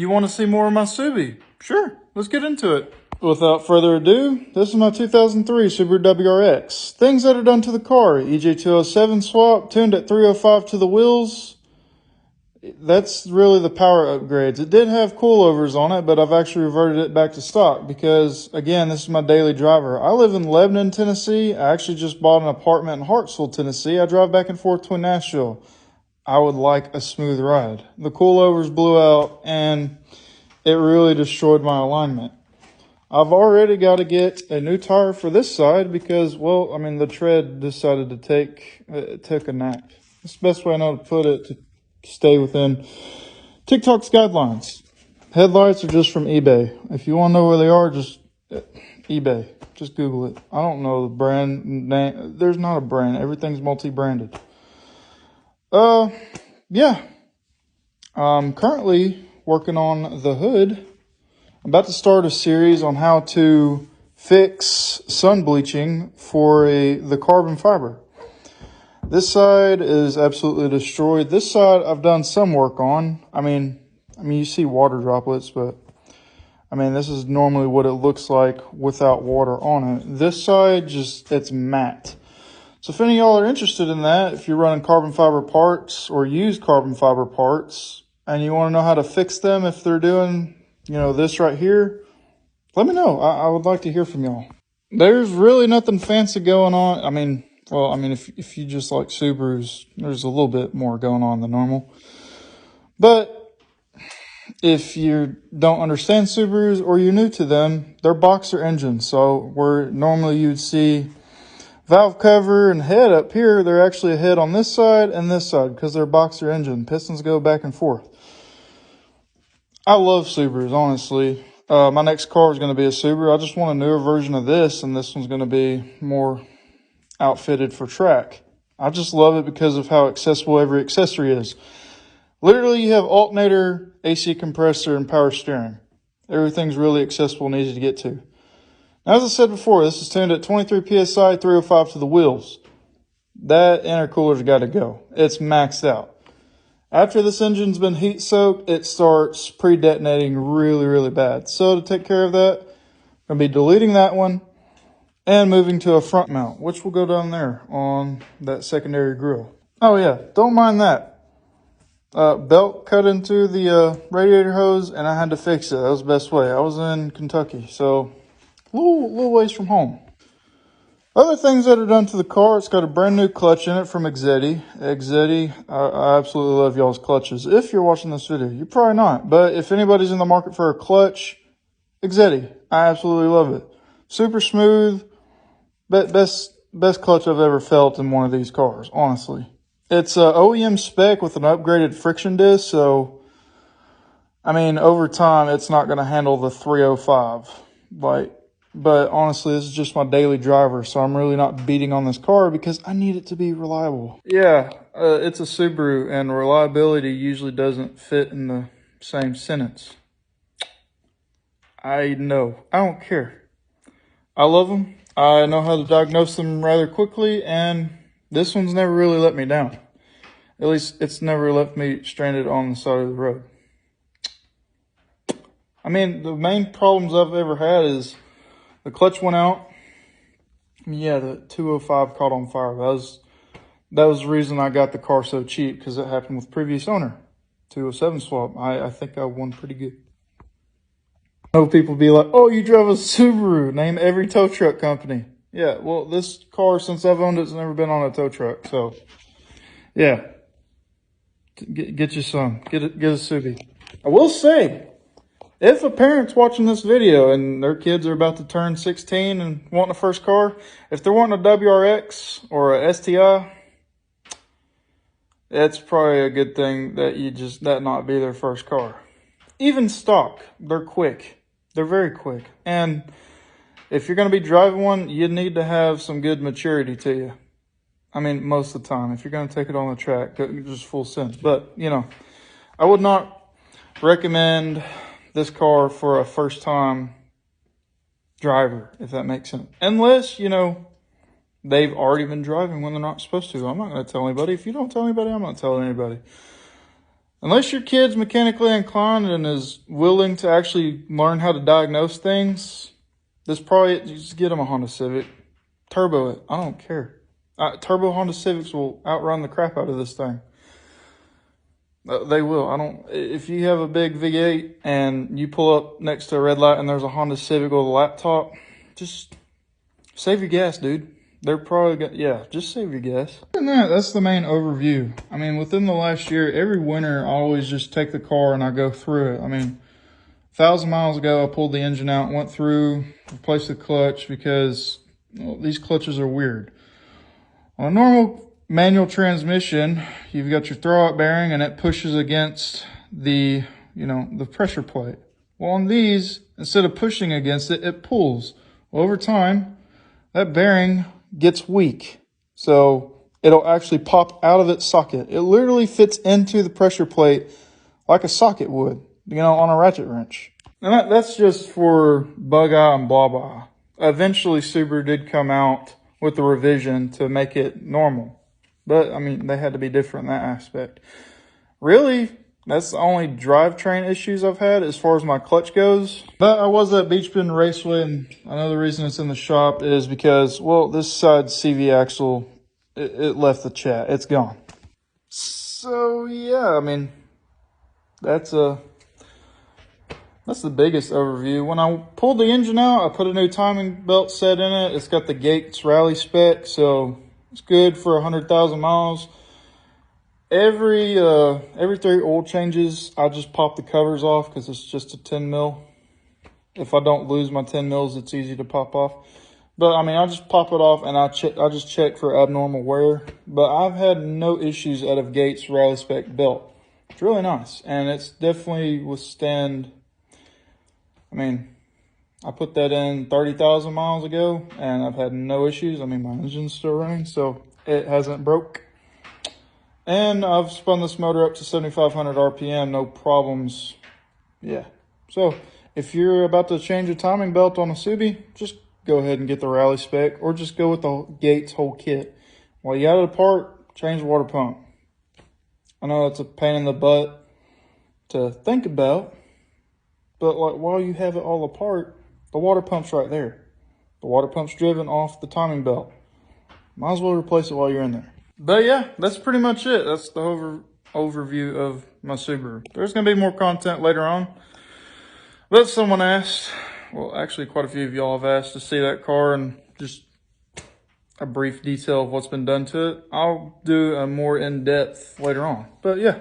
You want to see more of my Subi? Sure, let's get into it. Without further ado, this is my 2003 Subaru WRX. Things that are done to the car: EJ207 swap, tuned at 305 to the wheels. That's really the power upgrades. It did have coilovers on it, but I've actually reverted it back to stock because, again, this is my daily driver. I live in Lebanon, Tennessee. I actually just bought an apartment in Hartsville, Tennessee. I drive back and forth between Nashville. I would like a smooth ride. The coilovers blew out, and it really destroyed my alignment. I've already got to get a new tire for this side because, well, I mean, the tread decided to take a nap. That's the best way I know to put it, to stay within TikTok's guidelines. Headlights are just from eBay. If you want to know where they are, just eBay. Just Google it. I don't know the brand name. There's not a brand. Everything's multi-branded. Yeah. I'm currently working on the hood. I'm about to start a series on how to fix sun bleaching for the carbon fiber. This side is absolutely destroyed. This side I've done some work on. I mean, you see water droplets, but I mean, this is normally what it looks like without water on it. This side, it's matte. So if any of y'all are interested in that, if you're running carbon fiber parts or use carbon fiber parts and you want to know how to fix them if they're doing, this right here, let me know. I would like to hear from y'all. There's really nothing fancy going on. If you just like Subarus, there's a little bit more going on than normal. But if you don't understand Subarus or you're new to them, they're boxer engines. So where normally you'd see valve cover and head up here, they're actually a head on this side and this side because they're boxer engine. Pistons go back and forth. I love Subarus, honestly. My next car is going to be a Subaru. I just want a newer version of this, and this one's going to be more outfitted for track. I just love it because of how accessible every accessory is. Literally, you have alternator, AC compressor, and power steering. Everything's really accessible and easy to get to. Now, as I said before, this is tuned at 23 PSI, 305 to the wheels. That intercooler's got to go. It's maxed out. After this engine's been heat soaked, it starts pre-detonating really, really bad. So to take care of that, I'm going to be deleting that one and moving to a front mount, which will go down there on that secondary grille. Oh yeah, don't mind that. Belt cut into the radiator hose, and I had to fix it. That was the best way. I was in Kentucky, so a little ways from home. Other things that are done to the car, it's got a brand new clutch in it from Exedi. I absolutely love y'all's clutches. If you're watching this video, you're probably not. But if anybody's in the market for a clutch, Exedi. I absolutely love it. Super smooth. Best clutch I've ever felt in one of these cars, honestly. It's a OEM spec with an upgraded friction disc, so, I mean, over time, it's not going to handle the 305. But honestly, this is just my daily driver, so I'm really not beating on this car because I need it to be reliable. Yeah, it's a Subaru, and reliability usually doesn't fit in the same sentence. I know. I don't care. I love them. I know how to diagnose them rather quickly, and this one's never really let me down. At least it's never left me stranded on the side of the road. I mean, the main problems I've ever had is the clutch went out. Yeah, the 205 caught on fire. That was the reason I got the car so cheap, because it happened with previous owner. 207 swap. I think I won pretty good. I know people be like, oh, you drove a Subaru. Name every tow truck company. Yeah, well, this car, since I've owned it, has never been on a tow truck. So, yeah. Get your son. Get a Subi. I will say, if a parent's watching this video and their kids are about to turn 16 and want a first car, if they're wanting a WRX or a STI, it's probably a good thing that that not be their first car. Even stock, they're quick. They're very quick. And if you're going to be driving one, you need to have some good maturity to you. I mean, most of the time, if you're going to take it on the track, just full sense. But, I would not recommend this car for a first-time driver, if that makes sense. Unless, they've already been driving when they're not supposed to. I'm not going to tell anybody. If you don't tell anybody, I'm not telling anybody. Unless your kid's mechanically inclined and is willing to actually learn how to diagnose things, this probably, just get them a Honda Civic. Turbo it. I don't care. Turbo Honda Civics will outrun the crap out of this thing. They will. If you have a big V8 and you pull up next to a red light and there's a Honda Civic with a laptop, just save your gas, dude. They're probably just save your gas. And that's the main overview. I mean, within the last year, every winter, I always just take the car and I go through it. I mean, 1,000 miles ago, I pulled the engine out, went through, replaced the clutch because these clutches are weird. On a normal manual transmission, you've got your throwout bearing and it pushes against the pressure plate. Well, on these, instead of pushing against it, it pulls. Well, over time, that bearing gets weak. So it'll actually pop out of its socket. It literally fits into the pressure plate like a socket would, on a ratchet wrench. And that's just for Bugeye and blah blah. Eventually, Subaru did come out with a revision to make it normal. But, I mean, they had to be different in that aspect. Really, that's the only drivetrain issues I've had as far as my clutch goes. But I was at Beach Bend Raceway, and another reason it's in the shop is because, well, this side CV axle, it left the chat. It's gone. So, yeah, I mean, that's the biggest overview. When I pulled the engine out, I put a new timing belt set in it. It's got the Gates rally spec, so it's good for 100,000 miles. Every 3 oil changes, I just pop the covers off because it's just a 10 mil. If I don't lose my 10 mils, it's easy to pop off. But I mean, I just pop it off and I just check for abnormal wear. But I've had no issues out of Gates rally spec belt. It's really nice, and it's definitely withstand. I mean, I put that in 30,000 miles ago, and I've had no issues. I mean, my engine's still running, so it hasn't broke. And I've spun this motor up to 7,500 RPM, no problems. Yeah. So if you're about to change a timing belt on a Subi, just go ahead and get the rally spec, or just go with the Gates whole kit. While you got it apart, change the water pump. I know it's a pain in the butt to think about, but like while you have it all apart, the water pump's right there. The water pump's driven off the timing belt. Might as well replace it while you're in there. But yeah, that's pretty much it. That's the overview of my Subaru. There's going to be more content later on. But someone asked, well, actually quite a few of y'all have asked to see that car and just a brief detail of what's been done to it. I'll do a more in-depth later on. But yeah.